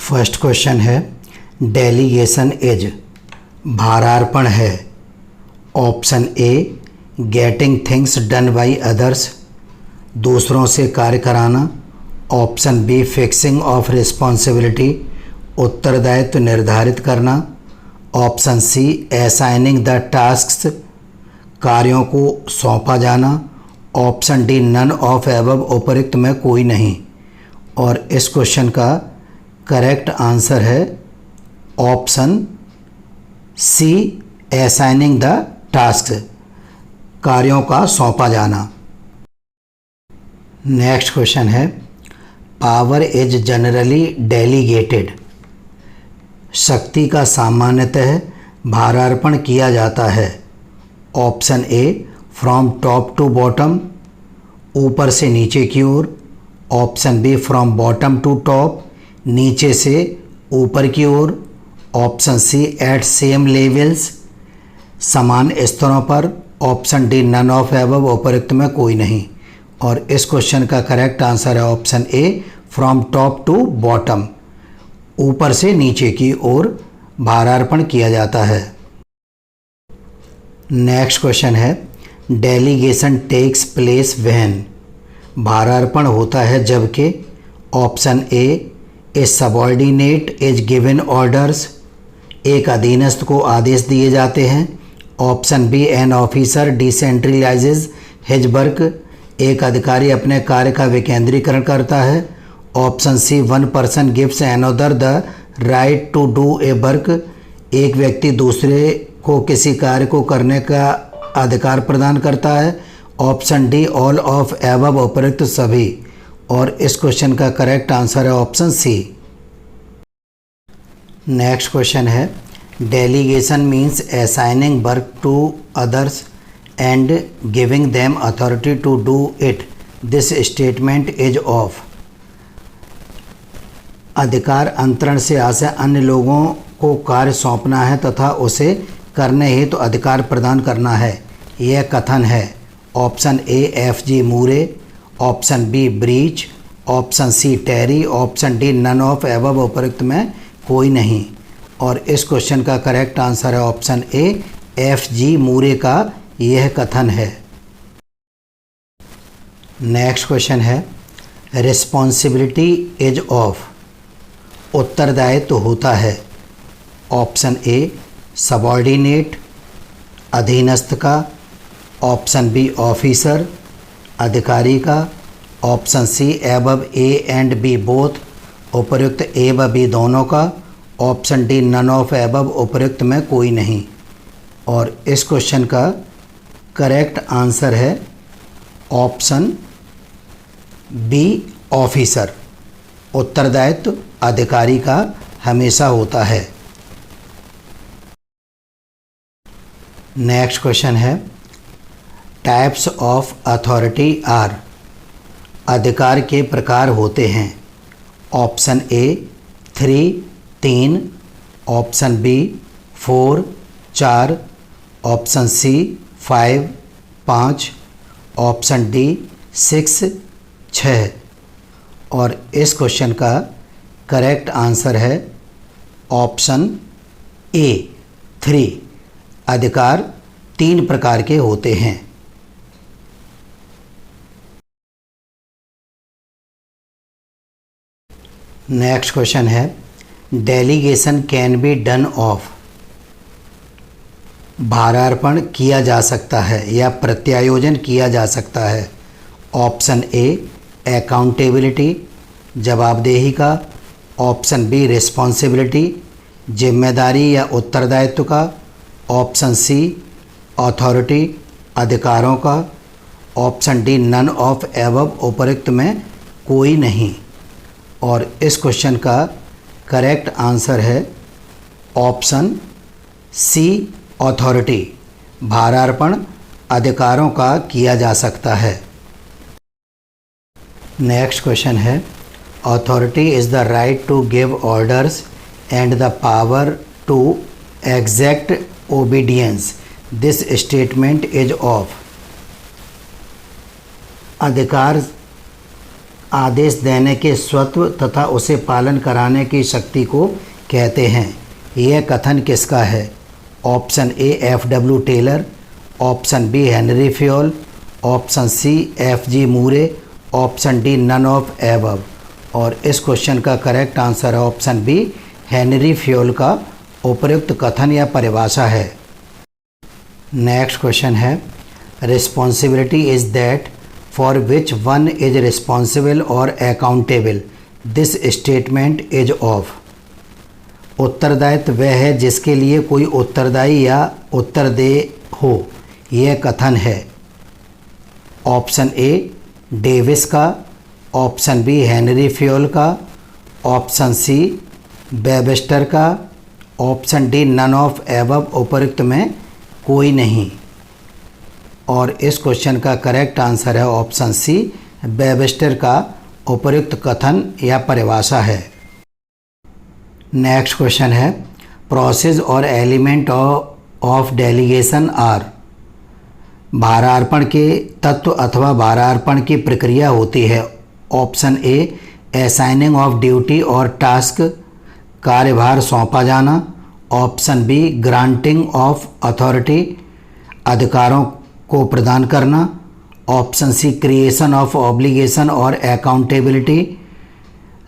First question है delegation is भारार्पण है। Option A getting things done by others, दूसरों से कार्य कराना। Option B fixing of responsibility, उत्तरदायित्व निर्धारित करना। Option C assigning the tasks, कार्यों को सौंपा जाना। Option D none of above, उपरोक्त में कोई नहीं। और इस क्वेश्चन का करेक्ट आंसर है option C assigning the task, कार्यों का सौंपा जाना। नेक्स्ट क्वेश्चन है पावर इज जनरली डेलीगेटेड, शक्ति का सामान्यतः भारार्पण किया जाता है। Option A from top to bottom, ऊपर से नीचे की ओर। Option B from bottom to top, नीचे से ऊपर की ओर। Option C at same levels, समान स्तरों पर। Option D none of above, उपरोक्त में कोई नहीं। और इस क्वेश्चन का करेक्ट आंसर है option A from top to bottom, ऊपर से नीचे की ओर भारार्पण किया जाता है। नेक्स्ट क्वेश्चन है डेलीगेशन टेक्स प्लेस व्हेन, भारार्पण होता है जबकि। Option A subordinate is given orders, एक अधीनस्थ को आदेश दिए जाते हैं। Option B an officer decentralizes his work, एक अधिकारी अपने कार्य का विकेंद्रीकरण करता है। Option C one person gives another the right to do a work, एक व्यक्ति दूसरे को किसी कार्य को करने का अधिकार प्रदान करता है। Option D all of above, उपरोक्त सभी। और इस क्वेश्चन का करेक्ट आंसर है ऑप्शन सी। नेक्स्ट क्वेश्चन है delegation means assigning work to others and giving them authority to do it, this statement is of. अधिकार अंतरण से आशय अन्य लोगों को कार्य सौंपना है तथा उसे करने हेतु तो अधिकार प्रदान करना है, यह कथन है। Option A F G Moore. Option B Brech. Option C Terry. Option D none of above, उपरोक्त में कोई नहीं। और इस क्वेश्चन का करेक्ट आंसर है option A F G Moore का यह कथन है। नेक्स्ट क्वेश्चन है रिस्पॉन्सिबिलिटी इज ऑफ, उत्तरदायित्व होता है। ऑप्शन ए सबऑर्डिनेट, अधीनस्थ का। ऑप्शन बी ऑफिसर, अधिकारी का। Option C above A and B both, उपयुक्त ए व बी दोनों का। Option D none of above, उपयुक्त में कोई नहीं। और इस क्वेश्चन का करेक्ट आंसर है ऑप्शन बी ऑफिसर, उत्तरदायित्व अधिकारी का हमेशा होता है। नेक्स्ट क्वेश्चन है टाइप्स ऑफ अथॉरिटी आर, अधिकार के प्रकार होते हैं। Option A 3 3, option B 4 4, option C 5 5, option D 6 6। और इस क्वेश्चन का करेक्ट आंसर है ऑप्शन ए 3, अधिकार 3 प्रकार के होते हैं। नेक्स्ट क्वेश्चन है delegation can be done of, भारार्पण किया जा सकता है या प्रत्यायोजन किया जा सकता है। ऑप्शन ए अकाउंटेबिलिटी, जवाबदेही का। ऑप्शन बी रिस्पॉन्सिबिलिटी, जिम्मेदारी या उत्तरदायित्व का। ऑप्शन सी अथॉरिटी, अधिकारों का। Option D none of above, उपरोक्त में कोई नहीं। और इस क्वेश्चन का करेक्ट आंसर है ऑप्शन सी अथॉरिटी, भारार्पण अधिकारों का किया जा सकता है। नेक्स्ट क्वेश्चन है authority is the right to give orders and the power to exact obedience, this statement is of. अधिकार आदेश देने के स्वत्व तथा उसे पालन कराने की शक्ति को कहते हैं। यह कथन किसका है? Option A F.W. Taylor, option B Henri Fayol, option C F.G. Moore, option D none of above. और इस क्वेश्चन का करेक्ट आंसर है ऑप्शन बी हेनरी फ्योल का उपयुक्त कथन या परिभाषा है। नेक्स्ट क्वेश्चन है, responsibility is that for which one is responsible और accountable, this statement is of. उत्तरदायित्व वह है जिसके लिए कोई उत्तरदायी या उत्तरदेय हो, यह कथन है। ऑप्शन ए डेविस का, ऑप्शन बी हेनरी फ्योल का, ऑप्शन सी वेबस्टर का, option D none of above, उपयुक्त में कोई नहीं। और इस क्वेश्चन का करेक्ट आंसर है ऑप्शन सी वेबस्टर का उपयुक्त कथन या परिभाषा है। नेक्स्ट क्वेश्चन है, प्रोसेस और एलिमेंट ऑफ डेलीगेशन आर। भारार्पण के तत्व अथवा भारार्पण की प्रक्रिया होती है। Option A assigning of duty और टास्क, कार्यभार सौंपा जाना, option B granting of authority, अधिकारों को प्रदान करना, option C creation of obligation और अकाउंटेबिलिटी,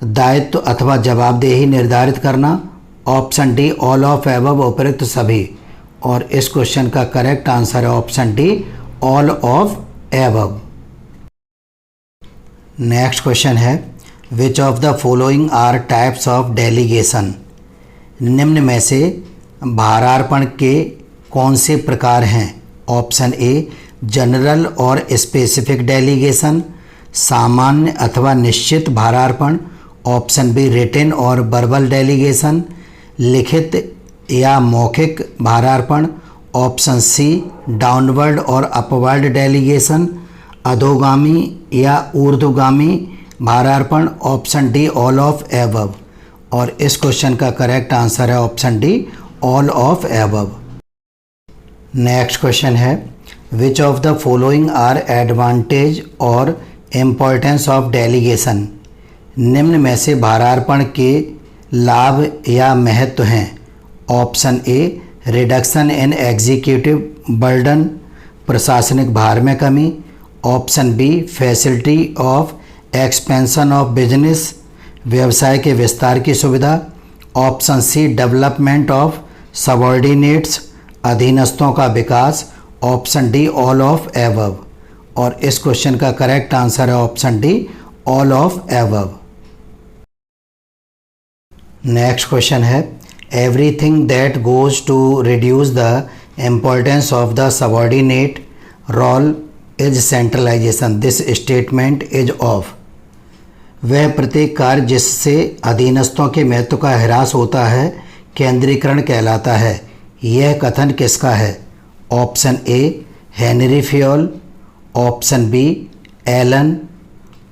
दायित्व अथवा जवाबदेही निर्धारित करना, option D all of above, उपयुक्त सभी। और इस क्वेश्चन का करेक्ट आंसर है option D all of above. Next question है, which of the following are types of delegation. निम्न में से भारार्पण के कौन से प्रकार हैं? ऑप्शन ए जनरल और स्पेसिफिक डेलीगेशन, सामान्य अथवा निश्चित भारार्पण, ऑप्शन बी रिटेन और वर्बल डेलीगेशन, लिखित या मौखिक भारार्पण, ऑप्शन सी डाउनवर्ड और अपवर्ड डेलीगेशन, अधोगामी या ऊर्ध्वगामी भारार्पण, option D all of above. और इस क्वेश्चन का करेक्ट आंसर है option D all of above. Next question है, which of the following are advantage और इम्पोर्टेंस ऑफ डेलीगेशन। निम्न में से भारार्पण के लाभ या महत्व हैं। Option A reduction in executive burden, प्रशासनिक भार में कमी, option B facility of expansion of business, व्यवसाय के विस्तार की सुविधा, option C development of subordinates, अधीनस्थों का विकास, option D all of above. और इस क्वेश्चन का करेक्ट आंसर है option D all of above. Next question है, everything that goes to reduce the importance of the subordinate role is centralization, this statement is of. वह प्रत्येक कार्य जिससे अधीनस्थों के महत्व का ह्रास होता है केंद्रीकरण कहलाता है। यह कथन किसका है? Option A Henri Fayol, option B Allen,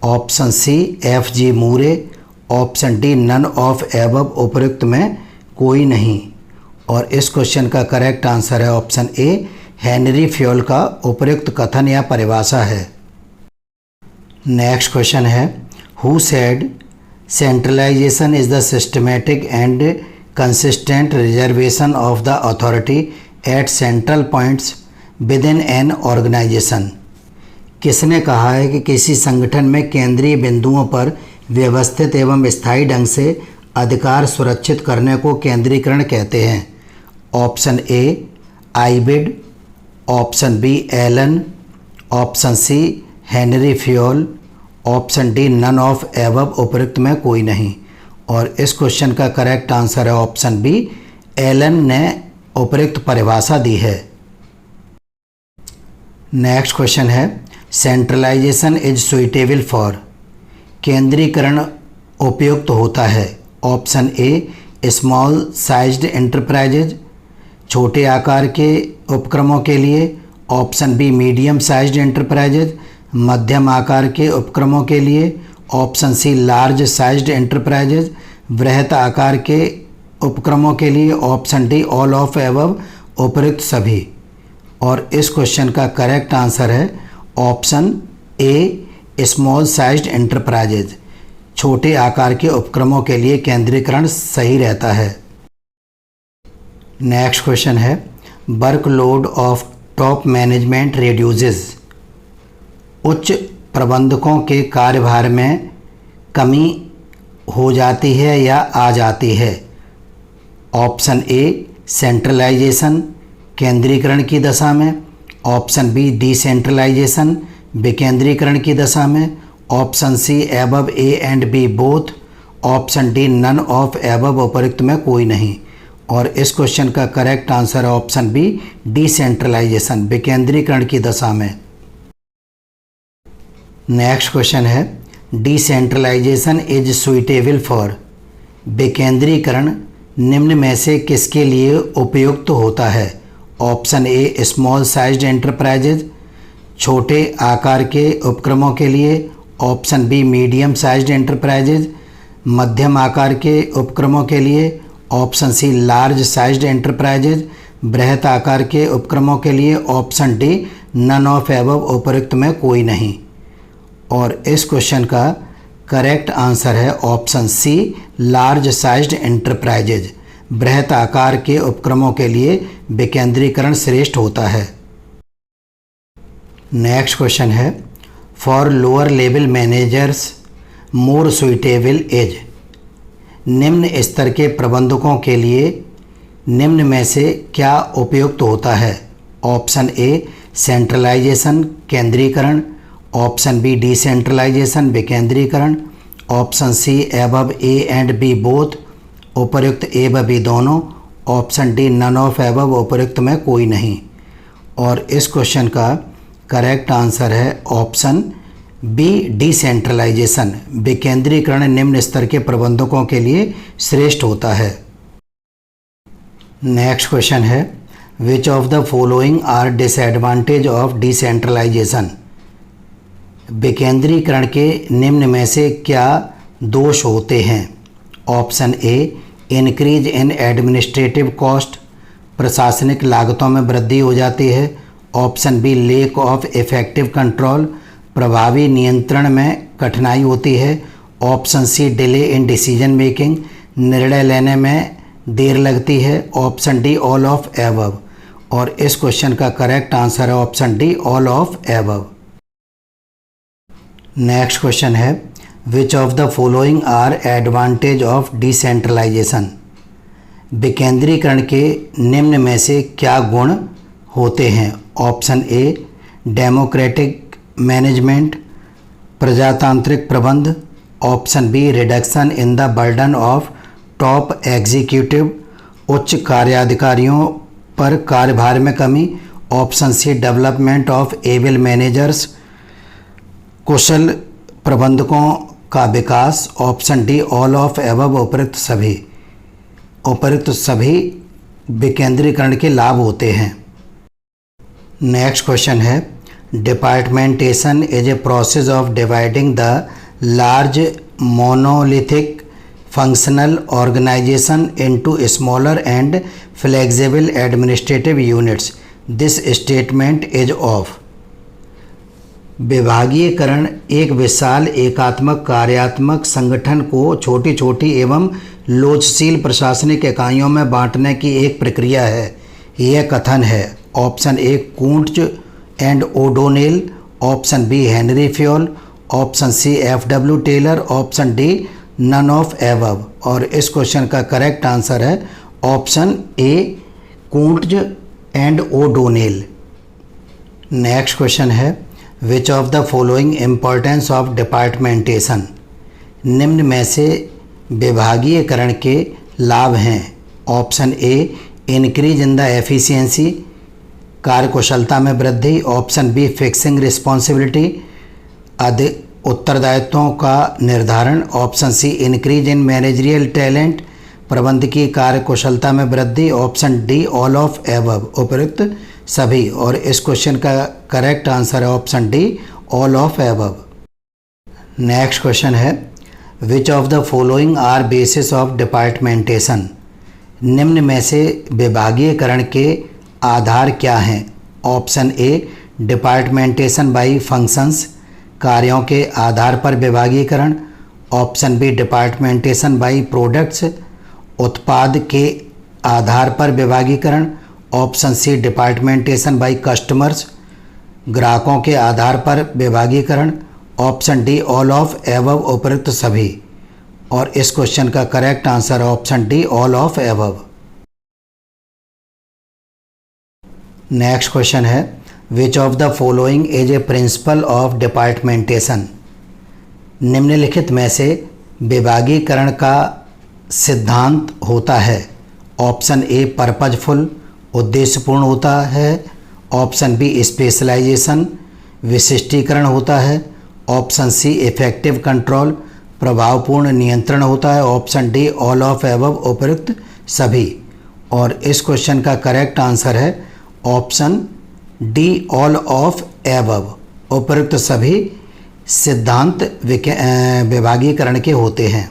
option C F.G. Moore, option D none of above, उपयुक्त में कोई नहीं। और इस क्वेश्चन का करेक्ट आंसर है ऑप्शन ए हेनरी फ्योल का उपयुक्त कथन या परिभाषा है। नेक्स्ट क्वेश्चन है, who said centralisation is the systematic and consistent reservation of the authority at central points within an organisation. किसने कहा है कि किसी संगठन में केंद्रीय बिंदुओं पर व्यवस्थित एवं स्थायी ढंग से अधिकार सुरक्षित करने को केंद्रीकरण कहते हैं? Option A ibid, option B Allen, option C Henri Fayol, option D none of above, उपयुक्त में कोई नहीं। और इस क्वेश्चन का करेक्ट आंसर है ऑप्शन बी एलन ने उपयुक्त परिभाषा दी है। नेक्स्ट क्वेश्चन है, सेंट्रलाइजेशन इज सुइटेबल फॉर। केंद्रीकरण उपयुक्त होता है। Option A small sized enterprises, छोटे आकार के उपक्रमों के लिए, option B medium sized enterprises, मध्यम आकार के उपक्रमों के लिए, option C large sized enterprises, बृहत आकार के उपक्रमों के लिए, option D all of above, उपयुक्त सभी। और इस क्वेश्चन का करेक्ट आंसर है option A small sized enterprises, छोटे आकार के उपक्रमों के लिए केंद्रीकरण सही रहता है। नेक्स्ट क्वेश्चन है, workload of top management reduces, उच्च प्रबंधकों के कार्यभार में कमी हो जाती है या आ जाती है। ऑप्शन ए सेंट्रलाइजेशन, केंद्रीकरण की दशा में। ऑप्शन बी डिसेंट्रलाइजेशन, विकेंद्रीकरण की दशा में। Option C above A and B both. Option D none of above, उपर्युक्त में कोई नहीं। और इस क्वेश्चन का करेक्ट आंसर है ऑप्शन बी डिसेंट्रलाइजेशन, विकेंद्रीकरण की दशा में। नेक्स्ट क्वेश्चन है, डिसेंट्रलाइजेशन इज सुइटेबल फॉर, विकेंद्रीकरण निम्न में से किसके लिए उपयुक्त होता है। Option A small sized enterprises, छोटे आकार के उपक्रमों के लिए। Option B medium sized enterprises, मध्यम आकार के उपक्रमों के लिए। Option C large sized enterprises, बृहत आकार के उपक्रमों के लिए। Option D none of above, उपर्युक्त में कोई नहीं। और इस क्वेश्चन का करेक्ट आंसर है option C large sized enterprises, बृहत आकार के उपक्रमों के लिए विकेंद्रीकरण श्रेष्ठ होता है। नेक्स्ट क्वेश्चन है, for lower level managers more suitable is, निम्न स्तर के प्रबंधकों के लिए निम्न में से क्या उपयुक्त होता है। ऑप्शन ए सेंट्रलाइजेशन, केंद्रीकरण। ऑप्शन बी डिसेंट्रलाइजेशन, विकेंद्रीकरण। Option C above A and B both, उपर्युक्त ए व बी दोनों। Option D none of above, उपर्युक्त में कोई नहीं। और इस क्वेश्चन का करेक्ट आंसर है ऑप्शन बी डिसेंट्रलाइजेशन, विकेंद्रीकरण निम्न स्तर के प्रबंधकों के लिए श्रेष्ठ होता है। नेक्स्ट क्वेश्चन है, which of the following are disadvantage of decentralisation, विकेंद्रीकरण के निम्न में से क्या दोष होते हैं। Option A increase in administrative cost, प्रशासनिक लागतों में वृद्धि हो जाती है। Option B lack of effective control, प्रभावी नियंत्रण में कठिनाई होती है। Option C delay in decision making, निर्णय लेने में देर लगती है। Option D all of above. और इस क्वेश्चन का करेक्ट आंसर है option D all of above. Next question है, which of the following are advantage of decentralisation, विकेंद्रीकरण के निम्न में से क्या गुण होते हैं। ऑप्शन ए डेमोक्रेटिक मैनेजमेंट, प्रजातांत्रिक प्रबंध। Option B reduction in the burden of top executive, उच्च कार्याधिकारियों पर कार्यभार में कमी। Option C development of able managers, कुशल प्रबंधकों का विकास। Option D all of above, उपर्युक्त सभी विकेंद्रीकरण के लाभ होते हैं। नेक्स्ट क्वेश्चन है, departmentation is a process of dividing the large monolithic functional organization into smaller and flexible administrative units, this statement is of, विभागीयकरण एक विशाल एकात्मक कार्यात्मक संगठन को छोटी छोटी एवं लोचशील प्रशासनिक इकाइयों में बांटने की एक प्रक्रिया है। यह कथन है। Option A Koontz and O'Donnell. Option B Henri Fayol. Option C F W. Taylor. Option D none of above. और इस क्वेश्चन का करेक्ट आंसर है option A Koontz and O'Donnell. Next question है, which of the following importance of departmentation, निम्न में से विभागीयकरण के लाभ हैं। Option A increase in the efficiency, कार्यकुशलता में वृद्धि। ऑप्शन बी फिक्सिंग रिस्पॉन्सिबिलिटी, अधिक उत्तरदायित्वों का निर्धारण। Option C increase in managerial talent, प्रबंधकीय कार्यकुशलता में वृद्धि। Option D all of above, उपयुक्त सभी। और इस क्वेश्चन का करेक्ट आंसर है option D all of above. Next question है, which of the following are basis of departmentation, निम्न में से विभागीयकरण के आधार क्या हैं। Option A departmentation by functions, कार्यों के आधार पर विभागीकरण, option B departmentation by products, उत्पाद के आधार पर विभागीकरण, option C departmentation by customers, ग्राहकों के आधार पर विभागीकरण, option D all of above उपरोक्त सभी। और इस क्वेश्चन का करेक्ट आंसर है option D all of above. Next question है which of the following is a principle of departmentation. निम्नलिखित में से विभागीकरण का सिद्धांत होता है। ऑप्शन ए पर्पजफुल, उद्देश्यपूर्ण होता है, ऑप्शन बी स्पेशलाइजेशन, विशिष्टीकरण होता है, ऑप्शन सी इफेक्टिव कंट्रोल, प्रभावपूर्ण नियंत्रण होता है, option D all of above उपरोक्त सभी। और इस क्वेश्चन का करेक्ट आंसर है option D all of above उपरोक्त सभी सिद्धांत विभागीकरण के होते हैं।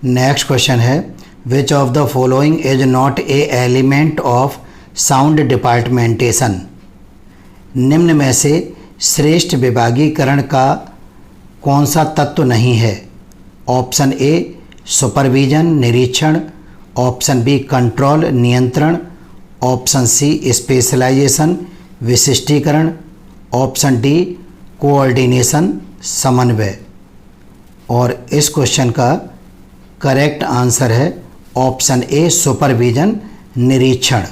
नेक्स्ट क्वेश्चन है which of the following is not a element of sound departmentation. निम्न में से श्रेष्ठ विभागीकरण का कौन सा तत्व नहीं है। ऑप्शन ए सुपरविजन निरीक्षण, ऑप्शन बी कंट्रोल नियंत्रण, ऑप्शन सी स्पेशलाइजेशन विशिष्टीकरण, ऑप्शन डी कोऑर्डिनेशन समन्वय। और इस क्वेश्चन का करेक्ट आंसर है ऑप्शन ए सुपरविजन निरीक्षण।